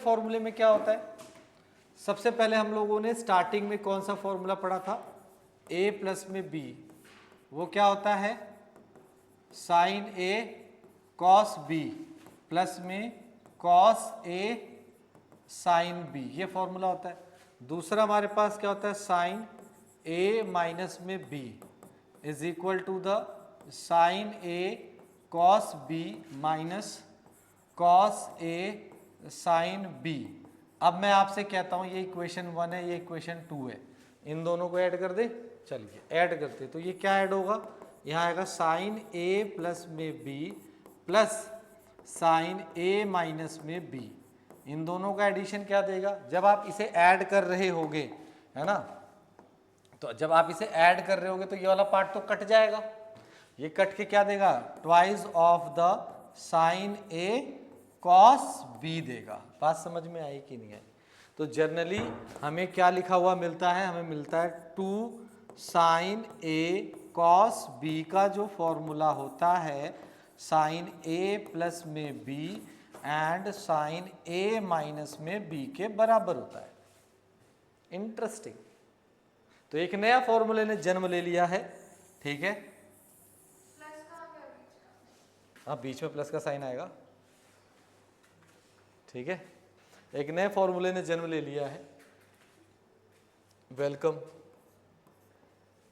फॉर्मूले में क्या होता है, सबसे पहले हम लोगों ने स्टार्टिंग में कौन सा फॉर्मूला पढ़ा था, a प्लस में b, वो क्या होता है sine a cos b plus में कॉस a साइन b, ये फॉर्मूला होता है। दूसरा हमारे पास क्या होता है साइन a माइनस में b is equal to the sine a cos b minus cos a sine b। अब मैं आपसे कहता हूं ये इक्वेशन 1 है, ये इक्वेशन 2 है, इन दोनों को ऐड कर दे। चलिए ऐड करते, तो ये क्या ऐड होगा, यहाँ आएगा साइन a प्लस में b plus sign a minus में b, इन दोनों का एडिशन क्या देगा, जब आप इसे ऐड कर रहे होगे है ना, तो जब आप इसे ऐड कर रहे होगे तो ये वाला पार्ट तो कट जाएगा, ये कट के क्या देगा twice of the sine a cos b देगा। बात समझ में आई कि नहीं आई। तो जनरली हमें क्या लिखा हुआ मिलता है, हमें मिलता है 2 साइन a कॉस b का जो फॉर्मूला होता है साइन a प्लस में b and sine a minus में b के बराबर होता है। इंटरेस्टिंग। तो एक नया फॉर्मूले ने जन्म ले लिया है, ठीक है। हाँ बीच में प्लस का साइन आएगा, ठीक है। एक नए फॉर्मूले ने जन्म ले लिया है, वेलकम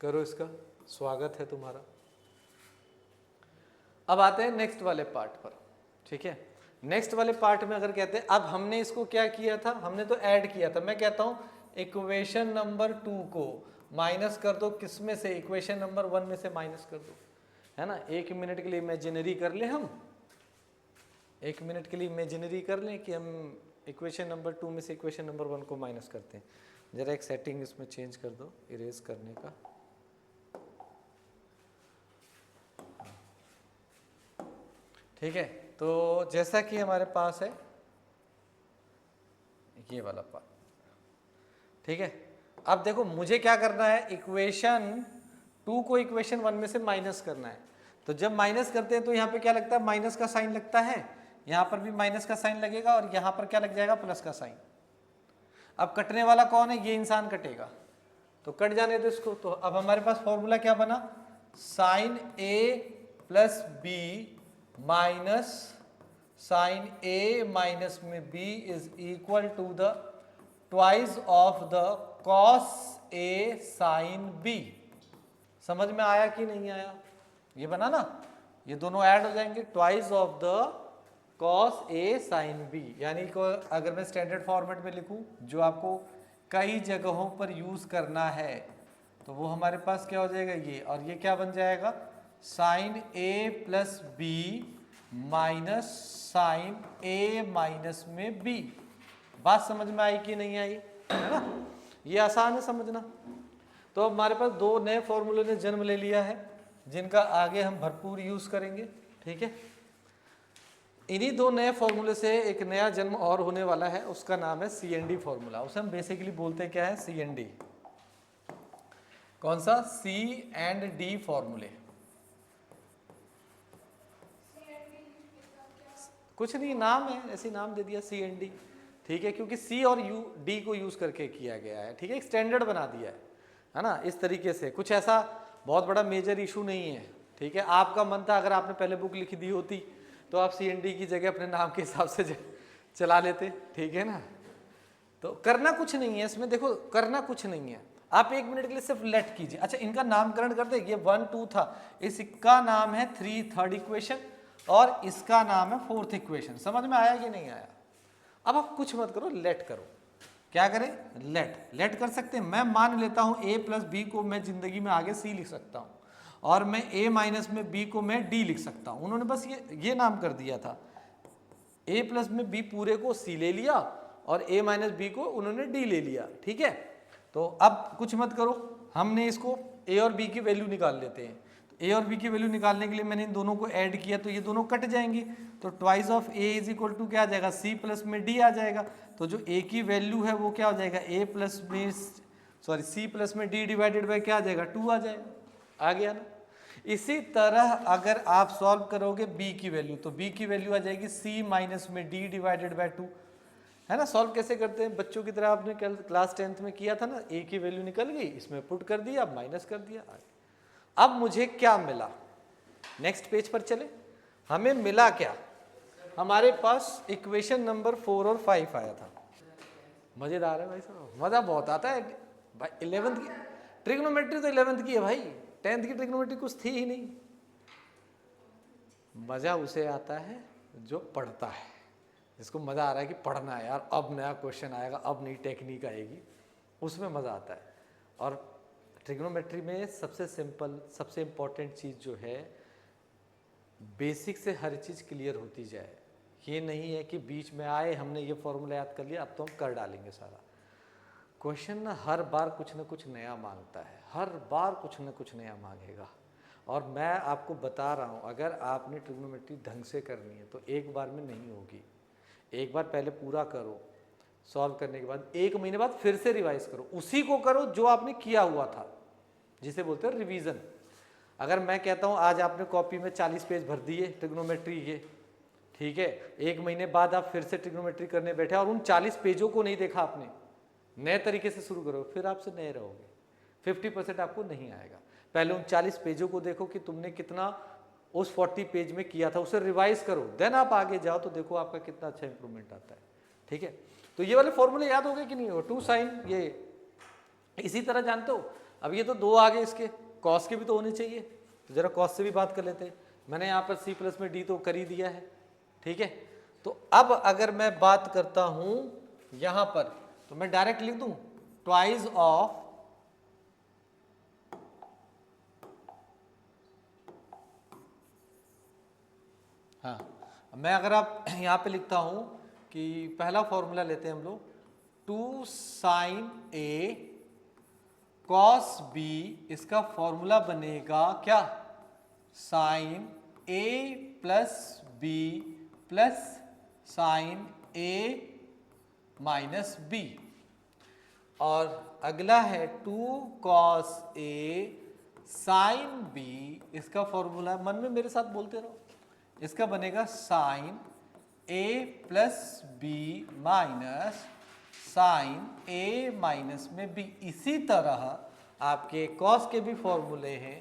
करो, इसका स्वागत है तुम्हारा। अब आते हैं नेक्स्ट वाले पार्ट पर, ठीक है। नेक्स्ट वाले पार्ट में अगर कहते हैं अब हमने इसको क्या किया था, हमने तो ऐड किया था। मैं कहता हूं इक्वेशन नंबर 2 को माइनस कर दो, किस में से, इक्वेशन नंबर 1 में से माइनस कर दो, है ना। 1 मिनट के लिए इमेजिनरी कर ले, हम 1 मिनट के लिए इमेजिनरी कर लें कि हम इक्वेशन नंबर 2 में से इक्वेशन नंबर 1 को माइनस करते हैं। जरा एक सेटिंग इसमें चेंज कर दो इरेज करने का, ठीक है। तो जैसा कि हमारे पास है ये वाला पार्ट, ठीक है। अब देखो मुझे क्या करना है, इक्वेशन 2 को इक्वेशन 1 में से माइनस करना है। तो जब माइनस करते हैं तो यहाँ पे क्या लगता है, माइनस का साइन लगता है, यहाँ पर भी माइनस का साइन लगेगा और यहाँ पर क्या लग जाएगा, प्लस का साइन। अब कटने वाला कौन है, ये इंसान कटेगा, तो कट जाने दो इसको। तो अब हमारे पास फॉर्मूला क्या बना, sine a plus b minus sine a minus में b is equal to the twice of the cos a sine b। समझ में आया कि नहीं आया, ये बना ना, ये दोनों ऐड हो जाएंगे, twice of the cos a sine b। यानी को अगर मैं स्टैंडर्ड फॉर्मेट में लिखूं जो आपको कई जगहों पर यूज करना है, तो वो हमारे पास क्या हो जाएगा ये, और ये क्या बन जाएगा sine a plus b minus sine a minus में b। बात समझ में आई कि नहीं आई, है ना, ये आसान है समझना। तो अब हमारे पास 2 नए फॉर्मूले ने जन्म ले लिया है जिनका आगे हम भरपूर यूज करेंगे, ठीक है। इन्हीं 2 नए फॉर्मूले से एक नया जन्म और होने वाला है, उसका नाम है CND फॉर्मूला। उसे हम बेसिकली बोलते हैं क्या है, CND। कौन सा, C&D फॉर्मूले। कुछ नहीं, नाम है, ऐसे नाम दे दिया CND, ठीक है, क्योंकि C और D को यूज करके किया गया है, ठीक है, एक स्टैंडर्ड बना दिया है ना। इस तरीके से कुछ ऐसा बहुत बड़ा मेजर इशू नहीं है, ठीक है। आपका मन था अगर आपने पहले बुक लिख दी होती तो आप CND की जगह अपने नाम के हिसाब से चला लेते, ठीक है ना। तो करना कुछ नहीं है इसमें, देखो करना कुछ नहीं है, आप 1 मिनट के लिए सिर्फ लेट कीजिए। अच्छा इनका नामकरण कर दे, ये 1 2 था, इसका नाम है 3 थर्ड इक्वेशन और इसका नाम है 4th इक्वेशन। समझ में आया कि नहीं आया। अब आप कुछ मत करो, लेट करो। क्या करें, लेट कर सकते हैं। मैं मान लेता हूं a प्लस बी को मैं जिंदगी में आगे c लिख सकता हूं, और मैं a माइनस में b को मैं d लिख सकता हूं। उन्होंने बस ये नाम कर दिया था, a प्लस में b पूरे को c ले लिया और a माइनस b को उन्होंने d ले लिया, ठीक है। तो अब कुछ मत करो, हमने इसको a और b की वैल्यू निकाल लेते हैं। तो a और b की वैल्यू निकालने के लिए मैंने इन दोनों को ऐड किया, तो ये दोनों कट जाएंगी, तो twice of a is equal to क्या आ जाएगा, c प्लस में d आ जाएगा। तो जो a की वैल्यू है वो क्या हो जाएगा, a प्लस में c प्लस में d डिवाइडेड बाई क्या आ जाएगा, 2 आ जाएगा। आ गया ना। इसी तरह अगर आप सॉल्व करोगे b की वैल्यू, तो b की वैल्यू आ जाएगी c माइनस में d डिवाइडेड बाई 2, है ना। सॉल्व कैसे करते हैं बच्चों की तरह, आपने क्लास 10th में किया था ना, ए की वैल्यू निकल गई, इसमें पुट कर दिया, माइनस कर दिया। अब मुझे क्या मिला, नेक्स्ट पेज पर चले। हमें मिला क्या, हमारे पास इक्वेशन नंबर 4 और 5 आया था। मजेदार है भाई साहब, मजा बहुत आता है भाई। 11th की ट्रिग्नोमेट्री तो 11th की है भाई, 10th की ट्रिग्नोमेट्री कुछ थी ही नहीं। मजा उसे आता है जो पढ़ता है, जिसको मजा आ रहा है कि पढ़ना है यार, अब नया क्वेश्चन आएगा, अब नई टेक्निक आएगी, उसमें मजा आता है। और ट्रिग्नोमेट्री में सबसे सिंपल, सबसे इम्पोर्टेंट चीज़ जो है, बेसिक से हर चीज़ क्लियर होती जाए। ये नहीं है कि बीच में आए हमने ये फॉर्मूला याद कर लिया अब तो हम कर डालेंगे सारा। क्वेश्चन ना हर बार कुछ ना कुछ नया मांगता है, हर बार कुछ ना कुछ नया मांगेगा। और मैं आपको बता रहा हूँ, अगर आपने ट्रिग्नोमेट्री ढंग से करनी है तो एक बार में नहीं होगी। एक बार पहले पूरा करो, सॉल्व करने के बाद 1 महीने बाद फिर से रिवाइज करो, उसी को करो जो आपने किया हुआ था, जिसे बोलते हैं रिवीजन। अगर मैं कहता हूँ आज आपने कॉपी में 40 पेज भर दिए ट्रिग्नोमेट्री के, ठीक है, 1 महीने बाद आप फिर से ट्रिग्नोमेट्री करने बैठे और उन 40 पेजों को नहीं देखा आपने, नए तरीके से शुरू करो, फिर आपसे नए रहोगे, 50% आपको नहीं आएगा। पहले उन 40 पेजों को देखो कि तुमने कितना उस 40 पेज में किया था, उसे रिवाइज करो, देन आप आगे जाओ तो देखो आपका कितना अच्छा इंप्रूवमेंट आता है। ठीक है, तो ये वाले फॉर्मूले याद हो गए कि नहीं हो, 2 sin ये इसी तरह जानते हो। अब ये तो 2 आ गए, इसके कॉस के भी तो होने चाहिए, तो जरा कॉस से भी बात कर लेते हैं। मैंने यहाँ पर c प्लस में d तो कर ही दिया है, ठीक है। तो अब अगर मैं बात करता हूँ यहाँ पर, तो मैं डायरेक्ट लिख दूँ ट्वाइस ऑफ हाँ, मैं अगर आप यहाँ पे लिखता हूँ कि पहला फॉर्मूला लेते हैं हम लोग, 2 sin A cos B, इसका फॉर्मूला बनेगा क्या, sin A plus B plus sin A minus B। और अगला है 2 cos A sin B, इसका फॉर्मूला मन में मेरे साथ बोलते रहो, इसका बनेगा sin A plus B minus sin A minus में B। इसी तरह आपके cos के भी फॉर्मूले हैं,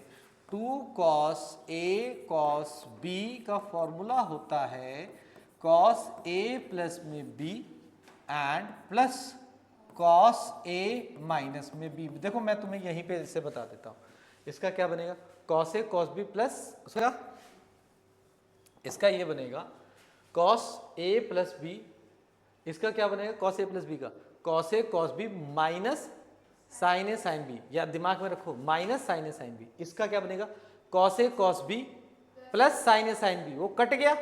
2 cos A cos B का फॉर्मूला होता है cos A प्लस में B and plus cos A minus में B। देखो मैं तुम्हें यहीं पे इससे बता देता हूँ, इसका क्या बनेगा, cos A cos B plus उसका, इसका ये बनेगा cos A प्लस B, इसका क्या बनेगा cos A प्लस B का cos A cos B minus sin A sin B, या दिमाग में रखो minus sin A sin B। इसका क्या बनेगा cos A cos B plus sin A sin B, वो कट गया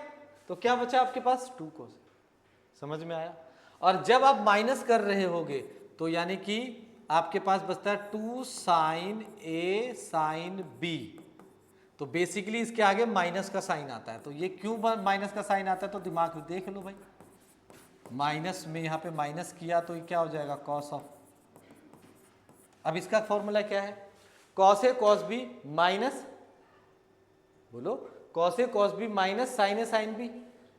तो क्या बचा आपके पास 2 cos। समझ में आया। और जब आप माइनस कर रहे होगे तो यानी कि आपके पास बचता है 2 sin A sin B, तो बेसिकली इसके आगे माइनस का साइन आता है। तो ये क्यों माइनस का साइन आता है, तो दिमाग में देख लो भाई, माइनस में यहाँ पे माइनस किया तो ये क्या हो जाएगा cos ऑफ, अब इसका फॉर्मूला क्या है, cos A cos B minus, बोलो cos A cos B minus sin A sin B।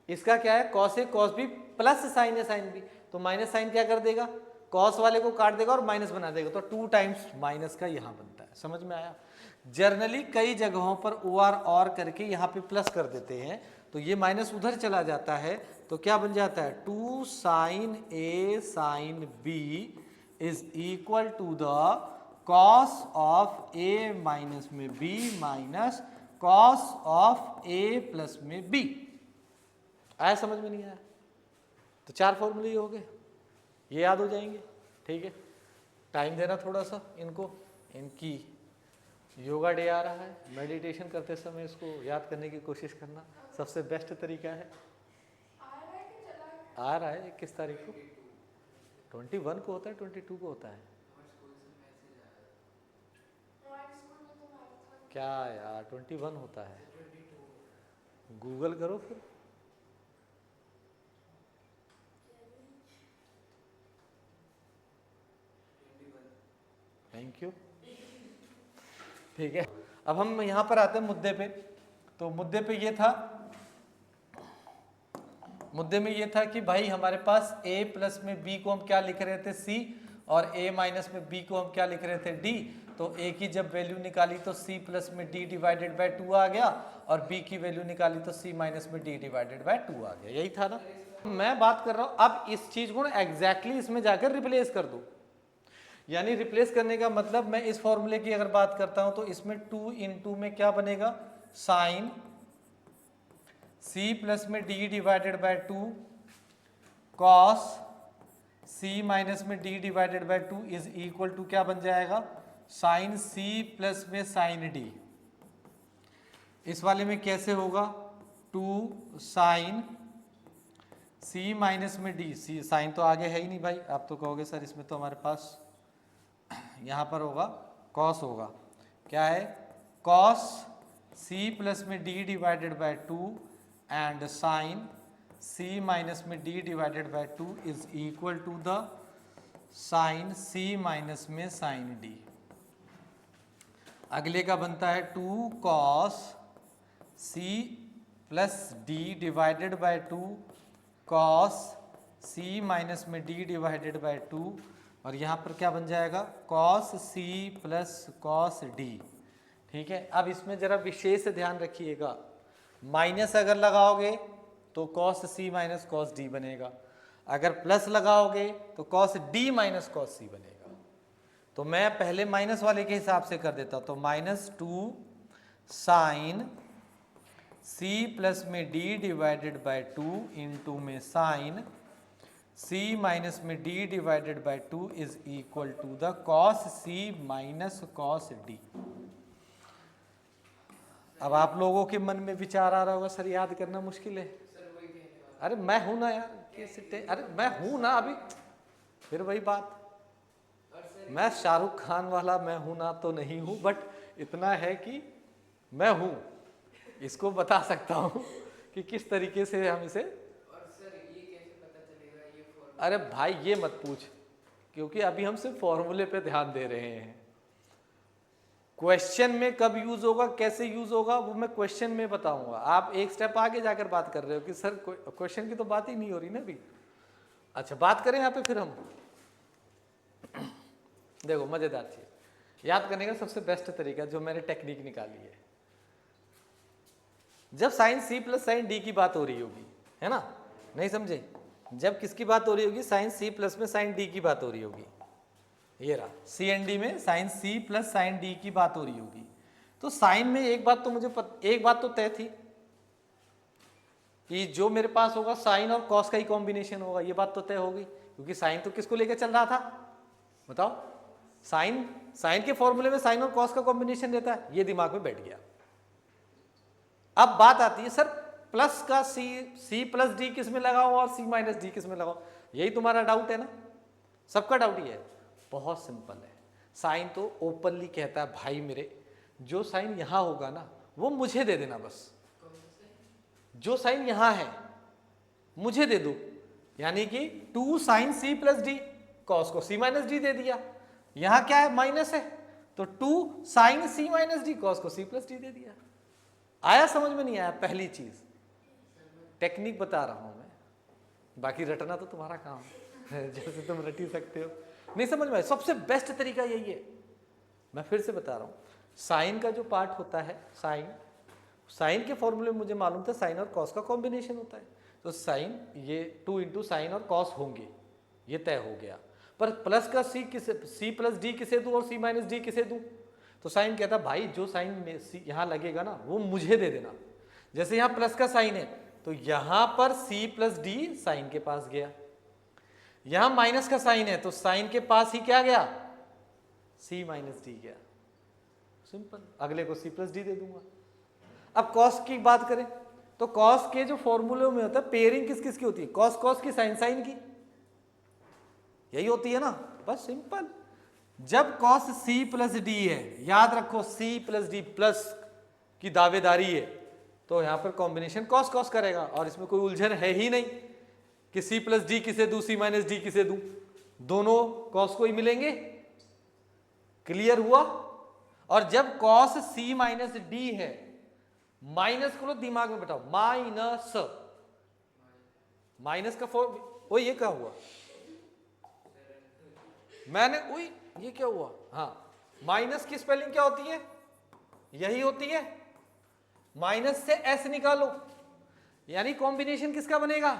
इसका क्या है cos A cos B plus sin A sin B, तो माइनस साइन क्या कर देगा, cos वाले को काट देगा और माइनस बना देगा, तो 2 टाइम्स माइनस का यहाँ बनता है। समझ में आया। जर्नली कई जगहों पर और करके यहाँ पे प्लस कर देते हैं, तो ये माइनस उधर चला जाता है, तो क्या बन जाता है 2 sin A sin B is equal to the cos of A minus में B minus cos of A plus में B। आया समझ में नहीं आया, तो 4 फॉर्मूले हो गए, ये याद हो जाएंगे। ठीक है, टाइम देना थोड़ा सा इनको, इनकी योगा डे आ रहा है, मेडिटेशन करते समय इसको याद करने की कोशिश करना सबसे बेस्ट तरीका है। आ रहा है 21 तारीख को, 21 को होता है, 22 को होता है क्या यार, 21 होता है, गूगल करो फिर। Thank you. ठीक है, अब हम यहाँ पर आते हैं मुद्दे पे। तो मुद्दे पे ये था, मुद्दे में ये था कि भाई हमारे पास a प्लस में b को हम क्या लिख रहे थे c, और a माइनस में b को हम क्या लिख रहे थे d। तो a की जब वैल्यू निकाली तो c प्लस में d डिवाइडेड बाय 2 आ गया, और b की वैल्यू निकाली तो c माइनस में d डिवाइडेड बाय 2 आ गया। यही था ना। मैं बात कर रहा हूं अब इस चीज को ना एग्जैक्टली इसमें जाकर रिप्लेस कर दो। यानी रिप्लेस करने का मतलब मैं इस फॉर्मूले की अगर बात करता हूं तो इसमें 2 इंटू में क्या बनेगा, साइन c प्लस में d divided by 2 cos c minus में d divided by 2 is equal to क्या बन जाएगा, साइन c प्लस में साइन d। इस वाले में कैसे होगा, 2 साइन c माइनस में d, c साइन तो आगे है ही नहीं भाई, आप तो कहोगे सर इसमें तो हमारे पास यहाँ पर होगा कॉस होगा, क्या है कॉस c प्लस में d divided by 2 and sine c minus में d divided by 2 is equal to the sine c minus में साइन d। अगले का बनता है 2 cos c plus d divided by 2 cos c minus में d divided by 2, और यहाँ पर क्या बन जाएगा cos c plus cos d। ठीक है, अब इसमें जरा विशेष ध्यान रखिएगा, माइनस अगर लगाओगे तो cos c minus cos d बनेगा, अगर प्लस लगाओगे तो cos d minus cos c बनेगा। तो मैं पहले माइनस वाले के हिसाब से कर देता, तो माइनस 2 साइन c प्लस में d डिवाइडेड बाय 2 इंटू में साइन c माइनस में d divided by 2 is equal to the cos c minus cos d। अब आप लोगों के मन में विचार आ रहा होगा सर याद करना मुश्किल है, अरे मैं हूं ना यार, कैसे अरे मैं हूं ना, अभी फिर वही बात, मैं शाहरुख खान वाला मैं हूं ना तो नहीं हूं, बट इतना है कि मैं हूं, इसको बता सकता हूं कि किस तरीके से हम इसे। और सर ये कैसे पता चलेगा ये फॉर्मूला? अरे भाई ये मत पूछ, क्योंकि अभी हम सिर्फ फॉर्मूले पे ध्यान दे रहे हैं। क्वेश्चन में कब यूज होगा कैसे यूज होगा वो मैं क्वेश्चन में बताऊंगा, आप एक स्टेप आगे जाकर बात कर रहे हो कि सर क्वेश्चन की तो बात ही नहीं हो रही ना अभी। अच्छा बात करें यहाँ पे फिर हम देखो मजेदार चीज याद करने का सबसे बेस्ट तरीका जो मैंने टेक्निक निकाली है, जब sine c plus sine d की बात हो रही होगी, है ना, नहीं समझे, जब किसकी बात हो रही होगी, साइन c प्लस में साइन d की बात हो रही होगी, ये रहा सी एंड डी में sine c plus sine d की बात हो रही होगी, तो साइन में एक बात तो मुझे एक बात तो तय थी कि जो मेरे पास होगा साइन और कॉस का ही कॉम्बिनेशन होगा, ये बात तो तय होगी, क्योंकि साइन तो किसको लेकर चल रहा था बताओ, साइन के फॉर्मूले में साइन और कॉस का कॉम्बिनेशन रहता है, ये दिमाग में बैठ गया। अब बात आती है सर प्लस का c प्लस डी किस में लगाऊं और c माइनस डी किस में लगाऊं, यही तुम्हारा डाउट है ना, सबका डाउट ही है। बहुत सिंपल है, साइन तो ओपनली कहता है भाई मेरे जो साइन यहां होगा ना वो मुझे दे देना, बस जो साइन यहां है मुझे दे दो, यानी कि 2 sine c plus D, cos को c माइनस डी दे दिया, यहां क्या है माइनस है तो 2 sine c minus D, cos को c प्लस डी दे दिया। आया समझ में नहीं आया? पहली चीज टेक्निक बता रहा हूं मैं, बाकी रटना तो तुम्हारा काम है जैसे तुम रट ही सकते हो। नहीं समझ में आया? सबसे बेस्ट तरीका यही है, मैं फिर से बता रहा हूं, साइन का जो पार्ट होता है, साइन के फॉर्मूले में मुझे मालूम था साइन और कॉस का कॉम्बिनेशन होता है, तो साइन ये 2 इंटू साइन और कॉस होंगे, ये तय हो गया। पर प्लस का c प्लस डी किसे दूं और c माइनस डी किसे दूं, तो साइन कहता भाई जो साइन में यहां लगेगा ना वो मुझे दे देना। जैसे यहां प्लस का साइन है तो यहां पर c प्लस डी साइन के पास गया, यहां माइनस का साइन है तो साइन के पास ही क्या गया, c माइनस डी गया, सिंपल, अगले को c प्लस डी दे दूंगा। अब कॉस की बात करें तो कॉस के जो फॉर्मूले में होता है पेयरिंग किस किस की होती है, कॉस कॉस की, साइन साइन की, यही होती है ना, बस सिंपल। जब कॉस c प्लस डी है, याद रखो c प्लस डी प्लस की दावेदारी है, तो यहां पर कॉम्बिनेशन कॉस कॉस करेगा, और इसमें कोई उलझन है ही नहीं कि c प्लस डी किसे दूं c माइनस डी किसे दूं, दोनों कॉस को ही मिलेंगे, क्लियर हुआ। और जब कॉस c माइनस डी है, माइनस को दिमाग में बैठाओ, माइनस माइनस का फॉर्म, ओ ये क्या हुआ, मैंने ओए ये क्या हुआ, हाँ माइनस की स्पेलिंग क्या होती है, यही होती है, माइनस से एस निकालो, यानी कॉम्बिनेशन किसका बनेगा,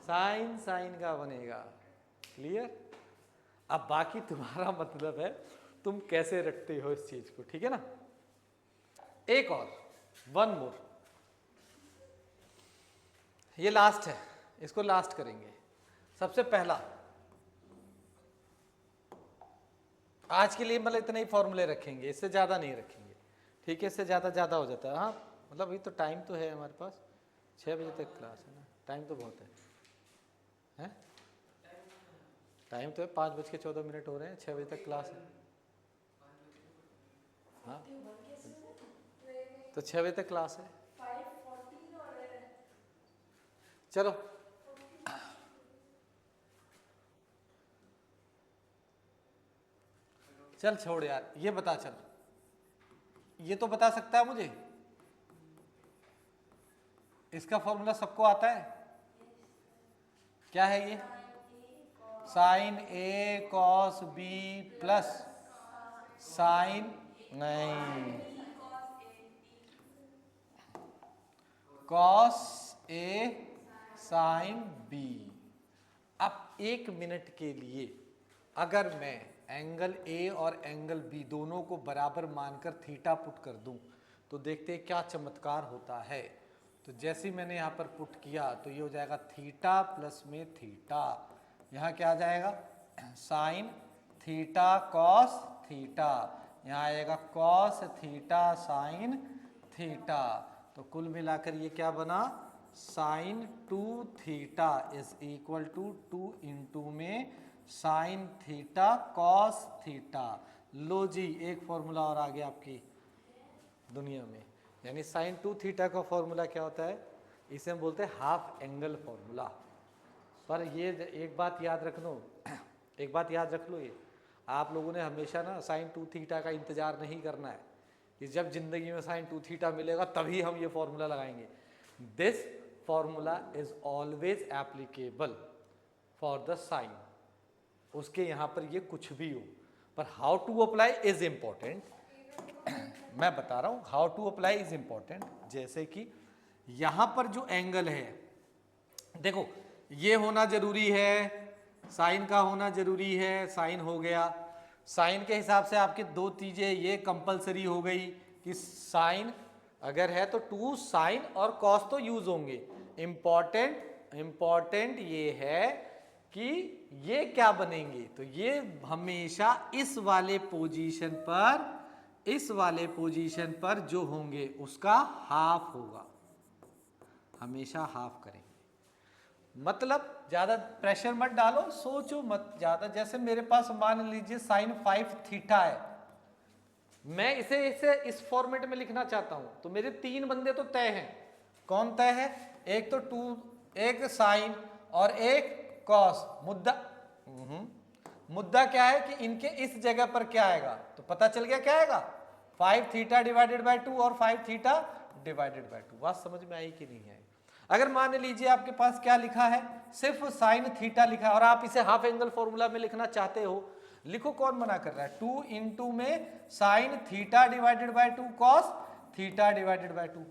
साइन साइन का बनेगा। क्लियर। अब बाकी तुम्हारा मतलब है तुम कैसे रखते हो इस चीज को, ठीक है ना। एक और, वन मोर, ये लास्ट है, इसको लास्ट करेंगे। सबसे पहला, आज के लिए मतलब इतने ही फॉर्मूले रखेंगे, इससे ज्यादा नहीं रखेंगे, ठीक है, इससे ज्यादा हो जाता है। हाँ मतलब अभी तो टाइम तो है हमारे पास, 6 बजे तक क्लास है ना, टाइम तो बहुत है, हैं? टाइम तो है, 5:14 हो रहे हैं, 6 बजे तक क्लास है। हाँ तो 6 बजे तक क्लास है, चलो चल छोड़ यार, ये बता, चल ये तो बता सकता है मुझे, इसका फॉर्मूला सबको आता है, क्या है ये, साइन ए कॉस बी प्लस साइन, नहीं, कॉस ए साइन बी। अब 1 मिनट के लिए अगर मैं एंगल ए और एंगल बी दोनों को बराबर मानकर थीटा पुट कर दूं तो देखते हैं क्या चमत्कार होता है। तो जैसे ही मैंने यहाँ पर पुट किया तो ये हो जाएगा थीटा प्लस में थीटा, यहाँ क्या आ जाएगा, साइन थीटा कॉस थीटा, यहाँ आएगा कॉस थीटा साइन थीटा। तो कुल मिलाकर ये क्या बना, sine 2 theta is equal to 2 into में साइन थीटा कॉस थीटा। लो जी, एक फॉर्मूला और आ गया आपकी दुनिया में, यानी साइन 2 थीटा का फॉर्मूला क्या होता है, इसे हम बोलते हैं हाफ एंगल फॉर्मूला। पर ये एक बात याद रख लो, एक बात याद रख लो, ये आप लोगों ने हमेशा ना साइन 2 थीटा का इंतजार नहीं करना है कि जब जिंदगी में साइन 2 थीटा मिलेगा तभी हम ये फॉर्मूला लगाएंगे। This formula is always applicable for the sine, उसके यहाँ पर ये कुछ भी हो, पर how to apply is important. मैं बता रहा हूँ how to apply is important. जैसे कि यहाँ पर जो एंगल है, देखो ये होना जरूरी है, साइन का होना जरूरी है, साइन हो गया, साइन के हिसाब से आपके 2 चीजें ये कंपलसरी हो गई कि साइन अगर है तो 2 साइन और कॉस तो यूज होंगे। इंपॉर्टेंट ये है कि ये क्या बनेंगे, तो ये हमेशा इस वाले पोजीशन पर जो होंगे उसका हाफ होगा, हमेशा हाफ करेंगे। मतलब ज्यादा प्रेशर मत डालो, सोचो मत ज्यादा। जैसे मेरे पास मान लीजिए साइन 5 थीटा है, मैं इसे इस फॉर्मेट में लिखना चाहता हूं, तो मेरे 3 बंदे तो तय हैं। कौन तय है, एक तो 2, एक साइन और एक कॉस। मुद्दा क्या है कि इनके इस जगह पर क्या आएगा, तो पता चल गया क्या आएगा, 5 थीटा डिवाइडेड बाय 2 और 5 थीटा डिवाइडेड बाय 2। बात समझ में आई कि नहीं आई। अगर मान लीजिए आपके पास क्या लिखा है, सिर्फ साइन थीटा लिखा है और आप इसे हाफ एंगल फॉर्मूला में लिखना चाहते हो, लिखो, कौन मना कर रहा है, 2 इंटू में sine theta divided by 2 cos theta divided by 2।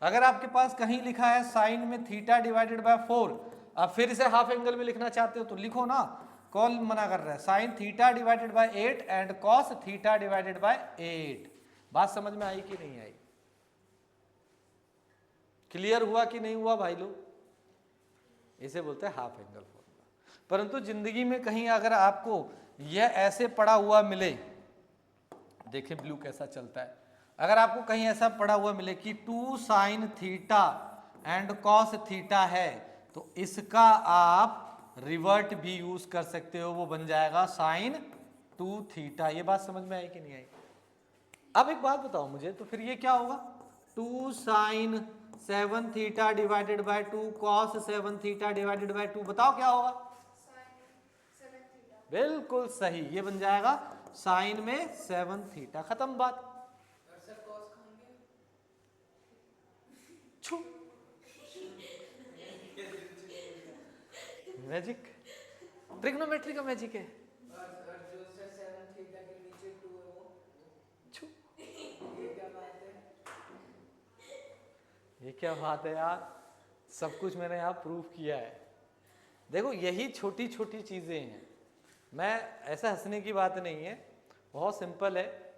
अगर आपके पास कहीं लिखा है साइन में थीटा डिवाइडेड बाय 4, अब फिर इसे हाफ एंगल में लिखना चाहते हो तो लिखो ना, कौन मना कर रहा है, sine theta divided bye 8 and cos theta divided bye 8। बात समझ में आई कि नहीं आई, क्लियर हुआ कि नहीं हुआ भाई लोग, इसे बोलते हैं हाफ एंगल फॉर्मूला। परंतु जिंदगी में कहीं अगर आपको यह ऐसे पड़ा हुआ मिले, देखिए ब्लू कैसा चलता है, अगर आपको कहीं ऐसा पड़ा हुआ मिले कि 2 sine theta and cos theta है, तो इसका आप रिवर्ट भी यूज कर सकते हो, वो बन जाएगा साइन 2 थीटा। ये बात समझ में आई कि नहीं आई। अब एक बात बताओ मुझे, तो फिर ये क्या होगा, 2 sine 7 theta divided by 2 cos 7 theta divided by 2, बताओ क्या होगा, बिल्कुल सही, ये बन जाएगा साइन में 7 थीटा, खत्म बात। मैजिक, ट्रिग्नोमेट्री का मैजिक है। और जो सर 7 थीटा के नीचे 2 है वो छू, ये क्या बात है? ये क्या बात है यार, सब कुछ मैंने यहाँ प्रूव किया है। देखो यही छोटी छोटी चीजें हैं, मैं ऐसा हंसने की बात नहीं है, बहुत सिंपल है।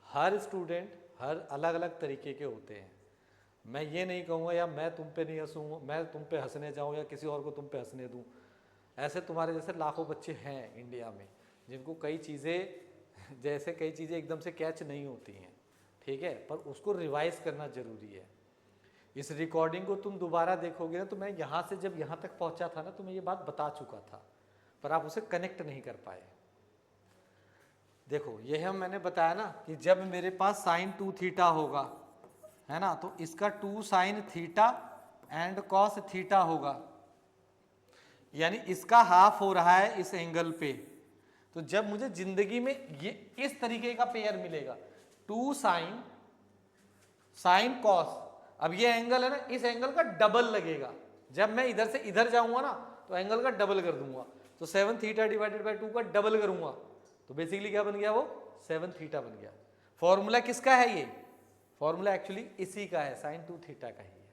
हर स्टूडेंट हर अलग अलग तरीके के होते हैं। मैं ये नहीं कहूँगा या मैं तुम पे नहीं हंसूँगा, मैं तुम पे हंसने जाऊँ या किसी और को तुम पे हंसने दूँ। ऐसे तुम्हारे जैसे लाखों बच्चे हैं इंडिया में जिनको कई चीज़ें एकदम से कैच नहीं होती हैं, ठीक है, पर उसको रिवाइज करना ज़रूरी है। इस रिकॉर्डिंग को तुम दोबारा देखोगे ना, तो मैं यहाँ से जब यहाँ तक पहुँचा था ना, तो मैं ये बात बता चुका था, पर आप उसे कनेक्ट नहीं कर पाए। देखो यह मैंने बताया ना कि जब मेरे पास साइन 2 थीटा होगा, है ना, तो इसका 2 sine theta and cos theta होगा, यानी इसका हाफ हो रहा है इस एंगल पे। तो जब मुझे जिंदगी में ये इस तरीके का पेयर मिलेगा, 2 साइन कॉस, अब ये एंगल है ना, इस एंगल का डबल लगेगा। जब मैं इधर से इधर जाऊंगा ना, तो एंगल का डबल कर दूंगा, तो 7 थीटा डिवाइडेड बाय 2 का डबल करूंगा, तो बेसिकली क्या बन गया, वो 7 थीटा बन गया। फॉर्मूला किसका है ये? फॉर्मूला एक्चुअली इसी का है, साइन 2 थीटा का ही है।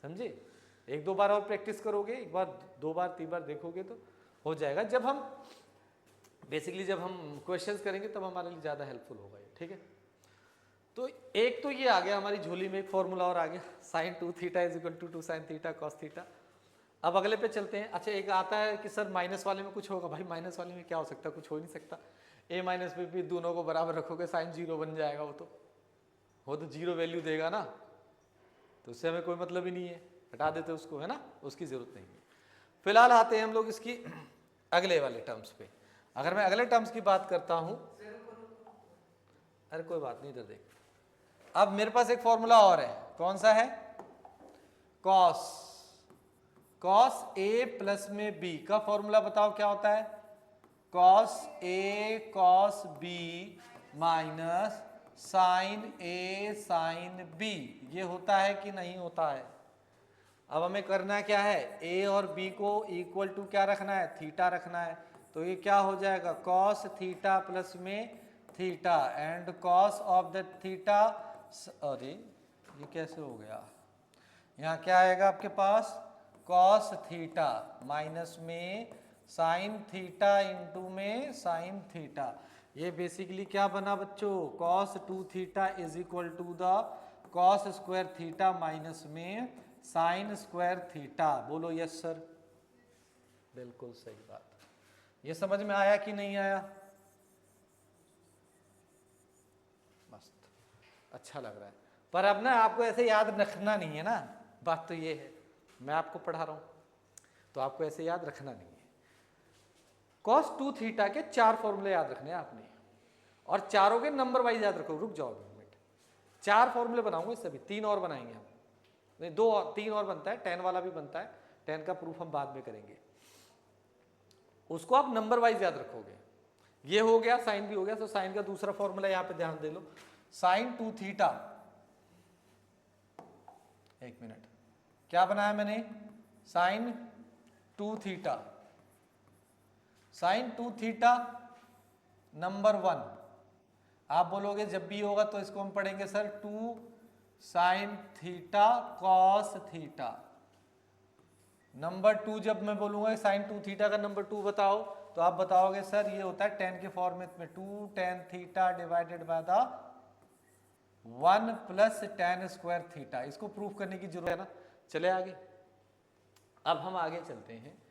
समझे? 1-2 बार और प्रैक्टिस करोगे, 1 बार 2 बार 3 बार देखोगे तो हो जाएगा। जब हम क्वेश्चंस करेंगे तब हमारे लिए ज़्यादा हेल्पफुल होगा ये, ठीक है। तो एक तो ये आ गया हमारी झोली में, एक फॉर्मूला और आ गया, sine 2 theta is equal to 2 sine theta cos theta. अब अगले पे चलते हैं। अच्छा, एक आता है कि सर माइनस वाले में कुछ होगा। भाई माइनस वाले में क्या हो सकता है? कुछ हो ही नहीं सकता। a माइनस बी दोनों को बराबर रखोगे, साइन 0 बन जाएगा। वो तो 0 वैल्यू देगा ना, तो उससे हमें कोई मतलब ही नहीं है, हटा देते उसको, है ना, उसकी जरूरत नहीं है। फिलहाल आते हैं हम लोग इसकी अगले वाले टर्म्स पे। अगर मैं अगले टर्म्स की बात करता हूं, अरे कोई बात नहीं, इधर देख। अब मेरे पास एक फॉर्मूला और है, कौन सा है? कॉस ए प्लस में बी का फॉर्मूला बताओ क्या होता है? Cos A cos B minus sign A sine B. ये होता है कि नहीं होता है? अब हमें करना क्या है, ए और बी को इक्वल टू क्या रखना है? थीटा रखना है। तो ये क्या हो जाएगा? कॉस थीटा प्लस में theta and cos of the theta. अरे ये कैसे हो गया? यहाँ क्या आएगा आपके पास? कॉस थीटा माइनस में साइन थीटा इंटू में साइन थीटा। ये बेसिकली क्या बना बच्चों? Cos 2 theta is equal to the cos square theta minus में साइन स्क्वायर थीटा। बोलो यस सर। बिल्कुल सही बात। ये समझ में आया कि नहीं आया? मस्त, अच्छा लग रहा है। पर अब ना आपको ऐसे याद रखना नहीं है ना, बात तो ये है, मैं आपको पढ़ा रहा हूं तो आपको ऐसे याद रखना नहीं है। कॉस 2 थीटा के 4 फॉर्मूले याद रखने हैं आपने, और चारों के नंबर वाइज याद रखो। रुक जाओ 2 मिनट, 4 फॉर्मूले बनाऊंगे, सभी 3 और बनाएंगे हम, नहीं 3 और बनता है, 10 वाला भी बनता है, 10 का प्रूफ हम बाद में करेंगे। उसको आप नंबर वाइज याद रखोगे। ये हो गया, साइन भी हो गया, तो साइन का दूसरा फॉर्मूला यहां पे ध्यान दे लो, साइन 2 थीटा। एक मिनट, क्या बनाया मैंने? Sine 2 theta. Sine 2 theta number 1। आप बोलोगे जब भी होगा तो इसको हम पढ़ेंगे sir 2 sine theta cos theta. Number 2 जब मैं बोलूंगा साइन 2 थीटा का नंबर 2 बताओ, तो आप बताओगे सर ये होता है 10 के फॉर्मेट में, 2 tan theta divided by the 1 plus tan square theta. इसको प्रूफ करने की जरूरत है ना। चले आगे। अब हम आगे चलते हैं।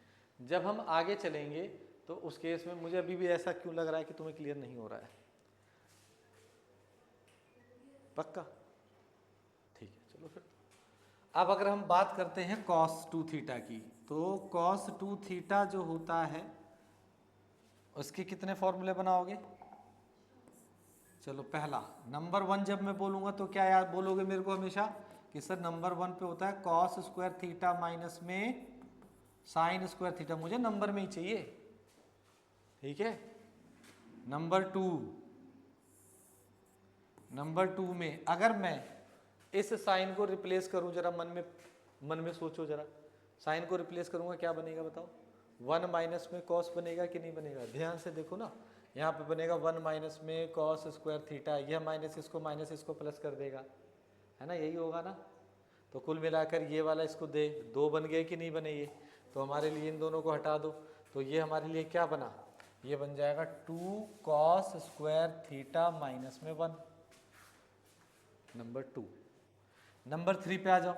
जब हम आगे चलेंगे तो उस केस में मुझे अभी भी ऐसा क्यों लग रहा है कि तुम्हें क्लियर नहीं हो रहा है? पक्का? ठीक है, चलो फिर। अब अगर हम बात करते हैं cos 2 थीटा की, तो cos 2 थीटा जो होता है उसके कितने फॉर्मूले बनाओगे? चलो पहला, नंबर 1 जब मैं बोलूंगा तो क्या याद बोलोगे मेरे को हमेशा कि सर नंबर 1 पे होता है cos स्क्वायर थीटा माइनस में साइन स्क्वायर थीटा। मुझे नंबर में ही चाहिए, ठीक है। नंबर 2 में अगर मैं इस साइन को रिप्लेस करूं, जरा मन में सोचो जरा, साइन को रिप्लेस करूंगा क्या बनेगा बताओ, 1 माइनस में कॉस बनेगा कि नहीं बनेगा, ध्यान से देखो ना, यहाँ पे बनेगा 1 माइनस में कॉस स्क्वायर थीटा, यह माइनस इसको प्लस कर देगा, है ना, यही होगा ना। तो कुल मिलाकर ये वाला इसको दे, 2 बन गए कि नहीं बने ये, तो हमारे लिए इन दोनों को हटा दो, तो ये हमारे लिए क्या बना, ये बन जाएगा 2 कॉस स्क्वायर थीटा माइनस में 1, नंबर 2। नंबर 3 पे आ जाओ,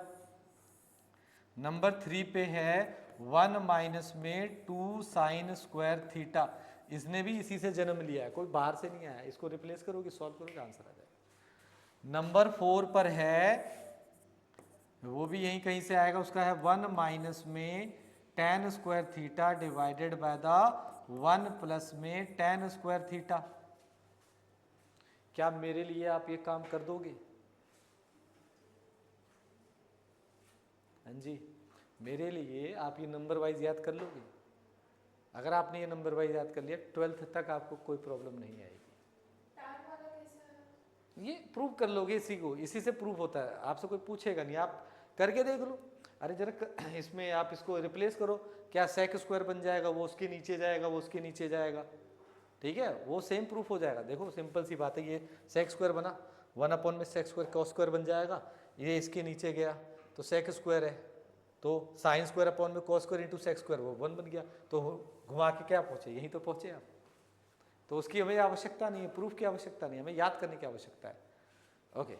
नंबर 3 पे है 1 माइनस में 2 साइन स्क्वायर थीटा, इसने भी इसी से जन्म लिया है, कोई बाहर से नहीं आया, इसको रिप्लेस करोगे सॉल्व करोगे आंसर आ जाएगा। नंबर 4 पर है, वो भी यहीं कहीं से आएगा, उसका है 1 माइनस में tan square theta divided by the 1 plus में tan स्क्वायर थीटा। क्या मेरे लिए आप ये काम कर दोगे? हाँ जी, मेरे लिए आप ये नंबर वाइज याद कर लोगे? अगर आपने ये नंबर वाइज याद कर लिया 12th तक आपको कोई प्रॉब्लम नहीं आएगी। ये प्रूव कर लोगे, इसी को, इसी से प्रूव होता है, आपसे कोई पूछेगा नहीं, आप करके देख लो। अरे जरा इसमें आप इसको रिप्लेस करो, क्या सेक स्क्वायर बन जाएगा, वो उसके नीचे जाएगा, वो उसके नीचे जाएगा, ठीक है, वो सेम प्रूफ हो जाएगा। देखो सिंपल सी बात है, ये सेक स्क्वायर बना, 1 अपॉन में सेक स्क्वायर कॉस स्क्वायर बन जाएगा, ये इसके नीचे गया तो सेक स्क्वायर है, तो साइन स्क्वायर अपॉन में cos square into sec square, वो 1 बन गया, तो घुमा के क्या पहुंचे, यहीं तो पहुंचे आप। तो उसकी हमें आवश्यकता नहीं है, प्रूफ की आवश्यकता नहीं है, हमें याद करने की आवश्यकता है। ओके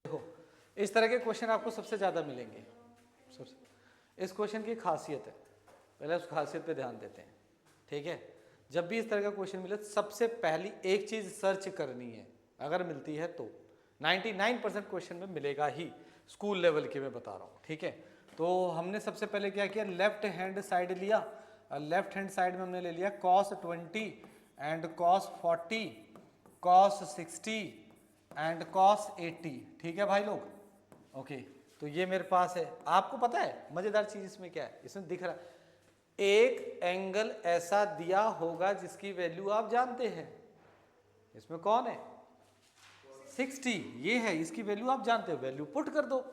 देखो, इस तरह के क्वेश्चन आपको सबसे ज्यादा मिलेंगे, सबसे इस क्वेश्चन की खासियत है, पहले उस खासियत पे ध्यान देते हैं। ठीक है, जब भी इस तरह का क्वेश्चन मिले सबसे पहली एक चीज सर्च करनी है, अगर मिलती है तो 99% क्वेश्चन में मिलेगा ही, स्कूल लेवल के मैं बता रहा हूँ। ठीक है, तो हमने सबसे पहले क्या किया, लेफ्ट हैंड साइड लिया, लेफ्ट हैंड साइड में हमने ले लिया cos 20 and cos 40, cos 60 and cos 80। ठीक है भाई लोग, ओके। तो ये मेरे पास है। आपको पता है मजेदार चीज इसमें क्या है, इसमें दिख रहा है एक एंगल ऐसा दिया होगा जिसकी वैल्यू आप जानते हैं, इसमें कौन है 60, ये है, इसकी वैल्यू आप जानते हो, वैल्यू पुट कर दो।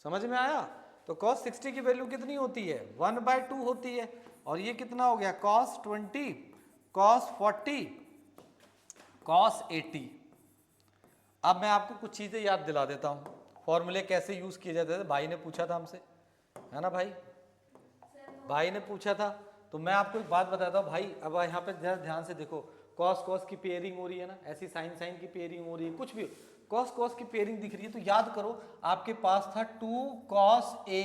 समझ में आया? तो cos 60 की वैल्यू कितनी होती है 1/2 होती है, और ये कितना हो गया cos 20, cos 40, cos 80। अब मैं आपको कुछ चीजें याद दिला देता हूं, फॉर्मूले कैसे यूज किए जाते थे। भाई ने पूछा था हमसे, है ना भाई, भाई ने पूछा था, तो मैं आपको एक बात बताता हूँ भाई। अब यहाँ पे जरा ध्यान से देखो, कॉस कॉस की पेयरिंग हो रही है ना, ऐसी साइन साइन की पेयरिंग हो रही है, कुछ भी कॉस कॉस की पेयरिंग दिख रही है, तो याद करो आपके पास था 2 cos A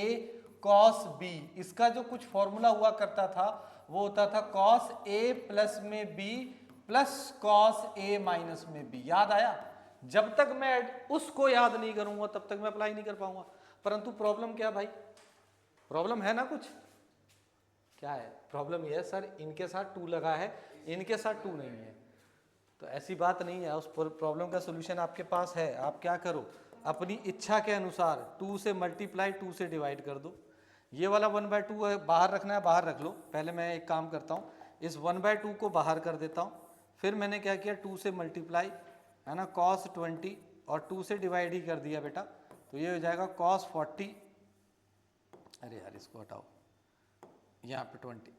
cos B। इसका जो कुछ फॉर्मूला हुआ करता था वो होता था cos A प्लस में B plus cos A minus में B। याद आया? जब तक मैं उसको याद नहीं करूंगा तब तक मैं अप्लाई नहीं कर पाऊंगा। परंतु प्रॉब्लम क्या भाई, प्रॉब्लम है ना कुछ, क्या है प्रॉब्लम? ये है सर इनके साथ 2 लगा है, इनके साथ 2 नहीं है। तो ऐसी बात नहीं है, उस प्रॉब्लम का सोल्यूशन आपके पास है। आप क्या करो, अपनी इच्छा के अनुसार 2 से मल्टीप्लाई 2 से डिवाइड कर दो। ये वाला 1/2 बाहर रखना है, बाहर रख लो। पहले मैं एक काम करता हूँ, इस 1/2 को बाहर कर देता हूँ। फिर मैंने क्या किया 2 से मल्टीप्लाई, है ना, cos 20 और 2 से डिवाइड ही कर दिया बेटा, तो ये हो जाएगा cos 40। अरे यार इसको हटाओ, यहाँ पे 20,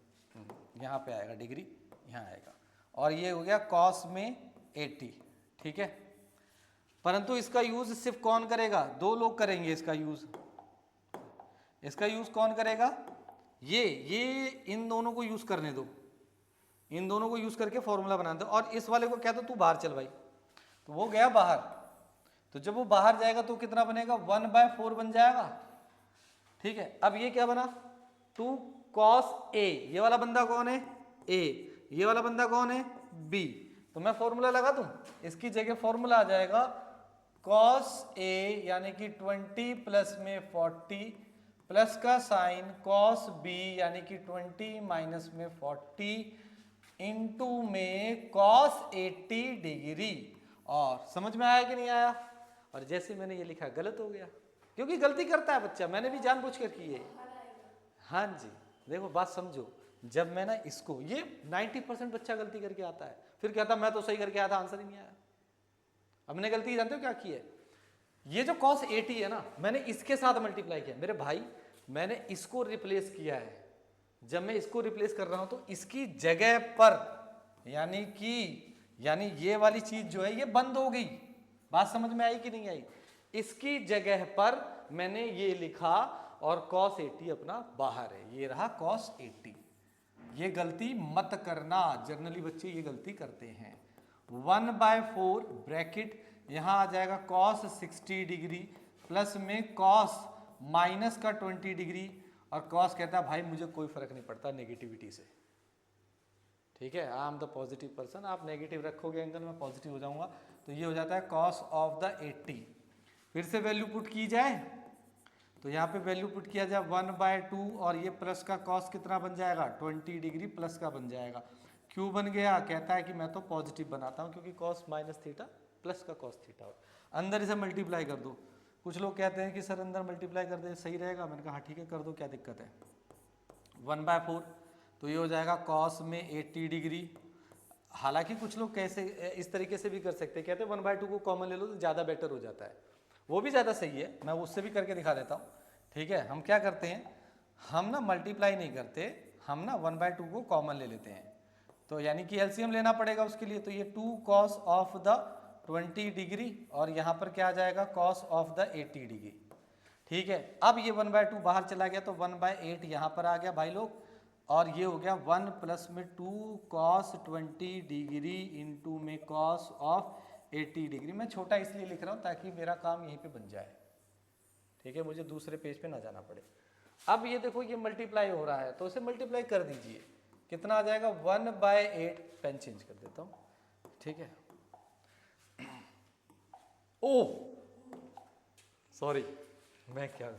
यहाँ पे आएगा डिग्री, यहाँ आएगा, और ये हो गया cos में 80। ठीक है, परंतु इसका यूज सिर्फ कौन करेगा, 2 लोग करेंगे इसका यूज। इसका यूज कौन करेगा, ये इन दोनों को यूज करने दो, इन दोनों को यूज करके फॉर्मूला बना दो, और इस वाले को क्या दो, तू बाहर चल भाई। तो वो गया बाहर, तो जब वो बाहर जाएगा तो कितना बनेगा 1/4 बन जाएगा। ठीक है, अब ये क्या बना 2 cos A, ये वाला बंदा कौन है A, ये वाला बंदा कौन है B। तो मैं फॉर्मूला लगा दूं, इसकी जगह फॉर्मूला आ जाएगा cos A यानी कि 20 प्लस में 40 प्लस का साइन cos B यानी कि 20 माइनस में 40 इंटू में cos 80 डिग्री। और समझ में आया कि नहीं आया? और जैसे मैंने ये लिखा गलत हो गया, क्योंकि गलती करता है बच्चा, मैंने भी जानबूझकर की है। हाँ जी, देखो बात समझो, जब मैं ना इसको, ये 90% बच्चा गलती करके आता है, फिर कहता मैं तो सही करके आया था, आंसर ही नहीं आया। अब मैंने गलती जानते हो क्या की है, ये जो cos 80 है ना, मैंने इसके साथ मल्टीप्लाई किया मेरे भाई, मैंने इसको रिप्लेस किया है। जब मैं इसको रिप्लेस कर रहा हूं तो इसकी जगह पर, यानी ये वाली चीज जो है ये बंद हो गई। बात समझ में आई कि नहीं आई? इसकी जगह पर मैंने ये लिखा और cos 80 अपना बाहर है, ये रहा cos 80। ये गलती मत करना, जनरली बच्चे ये गलती करते हैं। 1/4 ब्रैकेट, यहां आ जाएगा cos 60 डिग्री प्लस में cos माइनस का 20 डिग्री, और cos कहता है भाई मुझे कोई फर्क नहीं पड़ता नेगेटिविटी से। ठीक है, I am the positive person, आप नेगेटिव रखोगे एंगल, मैं पॉजिटिव हो जाऊंगा। तो ये हो जाता है cos ऑफ द 80। फिर से वैल्यू पुट की जाए, तो यहाँ पे वैल्यू पुट किया जाए 1/2, और ये प्लस का cos कितना बन जाएगा 20 डिग्री प्लस का बन जाएगा। क्यों बन गया? कहता है कि मैं तो पॉजिटिव बनाता हूँ क्योंकि cos माइनस थीटा प्लस का cos थीटा। अंदर इसे मल्टीप्लाई कर दो। कुछ लोग कहते हैं कि सर अंदर मल्टीप्लाई कर दे सही रहेगा, मैंने कहा हाँ ठीक है कर दो, क्या दिक्कत है। 1/4, तो ये हो जाएगा cos में 80 डिग्री। हालांकि कुछ लोग कैसे इस तरीके से भी कर सकते हैं, कहते हैं 1/2 को कॉमन ले लो तो ज़्यादा बेटर हो जाता है, वो भी ज़्यादा सही है, मैं उससे भी करके दिखा देता हूँ। ठीक है, हम क्या करते हैं, हम ना मल्टीप्लाई नहीं करते, हम ना 1/2 को कॉमन ले लेते हैं, तो यानी कि एलसीएम लेना पड़ेगा उसके लिए। तो ये 2 cos ऑफ द 20 डिग्री, और यहाँ पर क्या आ जाएगा cos ऑफ द 80 डिग्री। ठीक है, अब ये 1/2 बाहर चला गया तो 1/8 यहाँ पर आ गया भाई लोग, और ये हो गया 1 प्लस में 2 cos 20 डिग्री इंटू में cos ऑफ 80 डिग्री। मैं छोटा इसलिए लिख रहा हूँ ताकि मेरा काम यहीं पे बन जाए। ठीक है, मुझे दूसरे पेज पे ना जाना पड़े। अब ये देखो ये मल्टीप्लाई हो रहा है तो इसे मल्टीप्लाई कर दीजिए, कितना आ जाएगा 1/8। पेन चेंज कर देता हूँ, ठीक है। ओह सॉरी, मैं क्या,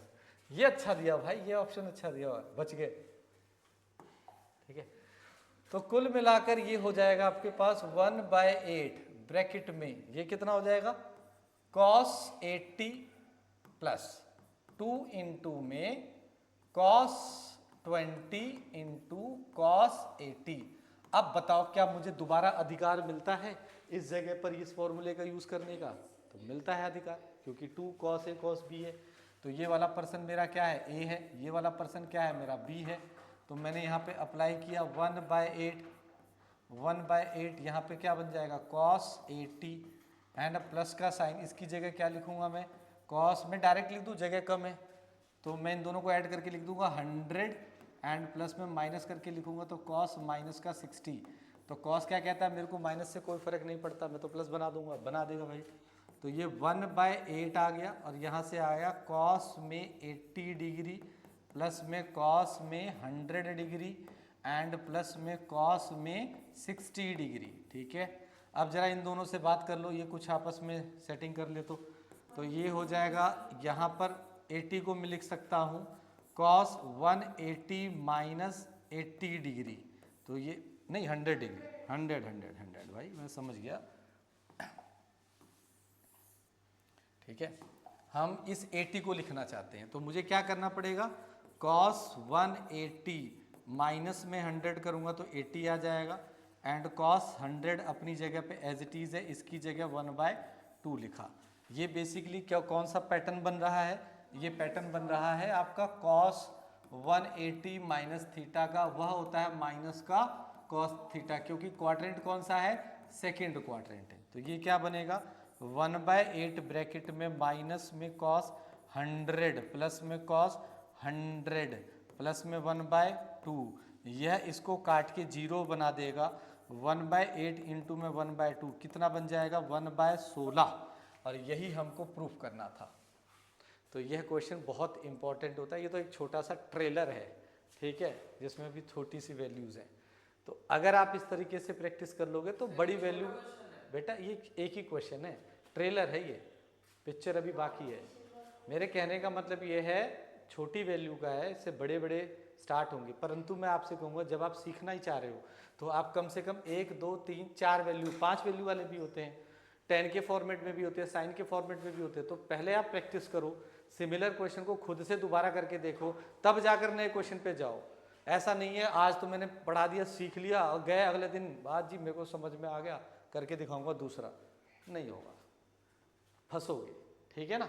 ये अच्छा दिया भाई, ये ऑप्शन अच्छा दिया, बच गए, ठीक है। तो कुल मिलाकर ये हो जाएगा आपके पास 1/8 ब्रैकेट में ये कितना हो जाएगा cos 80 प्लस 2 इंटू में cos 20 इंटू cos 80। अब बताओ क्या मुझे दोबारा अधिकार मिलता है इस जगह पर इस फॉर्मूले का यूज करने का? तो मिलता है अधिकार, क्योंकि 2 cos A cos B है। तो ये वाला पर्सन मेरा क्या है, A है, ये वाला पर्सन क्या है मेरा, B है। तो मैंने यहाँ पे अप्लाई किया 1/8 यहाँ पे क्या बन जाएगा cos 80 एंड प्लस का साइन, इसकी जगह क्या लिखूंगा मैं, cos, मैं डायरेक्ट लिख दूँ, जगह कम है तो मैं इन दोनों को ऐड करके लिख दूंगा 100 एंड प्लस में माइनस करके लिखूंगा तो cos माइनस का 60। तो cos क्या कहता है, मेरे को माइनस से कोई फर्क नहीं पड़ता, मैं तो प्लस बना दूंगा, बना देगा भाई। तो ये 1/8 आ गया और यहाँ से आया cos में 80 डिग्री प्लस में cos में 100 डिग्री एंड प्लस में cos में 60 डिग्री, ठीक है। अब जरा इन दोनों से बात कर लो, ये कुछ आपस में सेटिंग कर ले तो ये हो जाएगा, यहाँ पर 80 को मैं लिख सकता हूँ cos 180 माइनस 80 डिग्री, तो ये नहीं 100 डिग्री, 100 भाई मैं समझ गया, ठीक है। हम इस 80 को लिखना चाहते हैं तो मुझे क्या करना पड़ेगा, cos 180 माइनस में 100 करूँगा तो 80 आ जाएगा एंड cos 100 अपनी जगह पे एज इट इज़ है, इसकी जगह 1/2 लिखा। ये बेसिकली क्या कौन सा पैटर्न बन रहा है, ये पैटर्न बन रहा है आपका cos 180 माइनस थीटा का, वह होता है माइनस का cos थीटा, क्योंकि क्वाड्रेंट कौन सा है, सेकेंड क्वाड्रेंट है। तो ये क्या बनेगा 1/8 ब्रैकेट में माइनस में cos 100 प्लस में cos 100 प्लस में 1/2, यह इसको काट के 0 बना देगा। 1/8 इंटू में 1/2 कितना बन जाएगा 1/16, और यही हमको प्रूफ करना था। तो यह क्वेश्चन बहुत इंपॉर्टेंट होता है, ये तो एक छोटा सा ट्रेलर है, ठीक है, जिसमें भी छोटी सी वैल्यूज हैं। तो अगर आप इस तरीके से प्रैक्टिस कर लोगे तो बड़ी वैल्यू, बेटा ये एक ही क्वेश्चन है, ट्रेलर है, ये पिक्चर अभी बाकी है। मेरे कहने का मतलब ये है छोटी वैल्यू का है, इससे बड़े बड़े स्टार्ट होंगे, परंतु मैं आपसे कहूँगा जब आप सीखना ही चाह रहे हो तो आप कम से कम 1 2 3 4 वैल्यू 5 वैल्यू वाले भी होते हैं, 10 के फॉर्मेट में भी होते हैं, साइन के फॉर्मेट में भी होते हैं। तो पहले आप प्रैक्टिस करो, सिमिलर क्वेश्चन को खुद से दोबारा करके देखो, तब जाकर नए क्वेश्चन पे जाओ। ऐसा नहीं है आज तो मैंने पढ़ा दिया सीख लिया और गए अगले दिन बाद जी मेरे को समझ में आ गया करके दिखाऊंगा दूसरा, नहीं होगा, फंसोगे, ठीक है ना।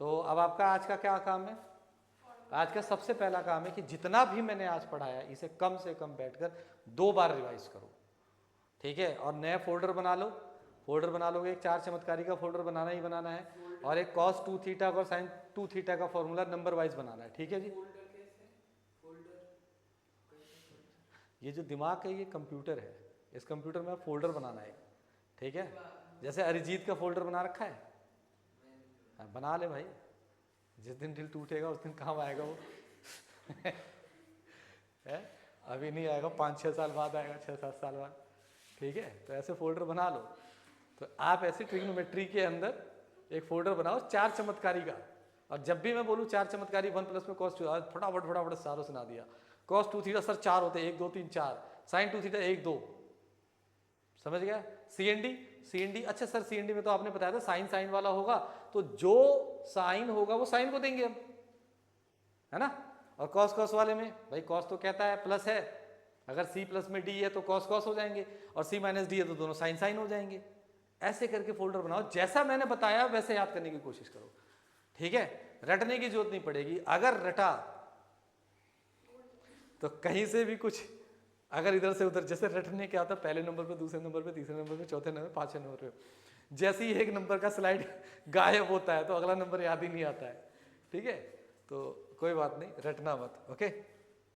तो अब आपका आज का क्या काम है, आज का सबसे पहला काम है कि जितना भी मैंने आज पढ़ाया इसे कम से कम बैठकर 2 बार रिवाइज करो, ठीक है। और नया फोल्डर बना लो, फोल्डर बना लोगे, एक 4 चमत्कारी का फोल्डर बनाना ही बनाना है, और एक cos 2 थीटा और sin 2 थीटा का फॉर्मूला नंबर वाइज बनाना है, ठीक है जी। ये जो दिमाग है ये कंप्यूटर है, इस कंप्यूटर में फोल्डर बनाना है, ठीक है। जैसे अरिजीत का फोल्डर बना रखा है, हाँ, बना ले भाई, जिस दिन दिल टूटेगा उस दिन काम आएगा वो है, अभी नहीं आएगा, 5-6 साल बाद आएगा, 6-7 साल बाद, ठीक है। तो ऐसे फोल्डर बना लो। तो आप ऐसे ट्रिग्नोमेट्री के अंदर एक फोल्डर बनाओ 4 चमत्कारी का, और जब भी मैं बोलूँ 4 चमत्कारी 1 प्लस में cos 2, आज फटाफट सारों सुना दिया। cos 2 थीटा सर 4 होते हैं, 1 2 3 4, sin 2 थीटा 1 2, समझ गया। CND, अच्छा सर CND में तो आपने बताया था साइन वाला होगा, तो जो साइन होगा वो साइन को देंगे हम, है ना। और cos वाले में भाई cos तो कहता है प्लस है, अगर C प्लस में D है तो cos हो जाएंगे, और C माइनस D है तो दोनों साइन हो जाएंगे। ऐसे करके फोल्डर बनाओ, जैसा मैंने बताया वैसे याद करने की कोशिश करो, ठीक है। रटने की जरूरत नहीं पड़ेगी, अगर रटा तो कहीं से भी कुछ, अगर इधर से उधर, जैसे रटने क्या होता है, पहले नंबर पे, दूसरे नंबर पे, तीसरे नंबर पे, चौथे नंबर, 5वें नंबर पे, जैसे ही एक नंबर का स्लाइड गायब होता है तो अगला नंबर याद ही नहीं आता है, ठीक है। तो कोई बात नहीं, रटना मत, ओके।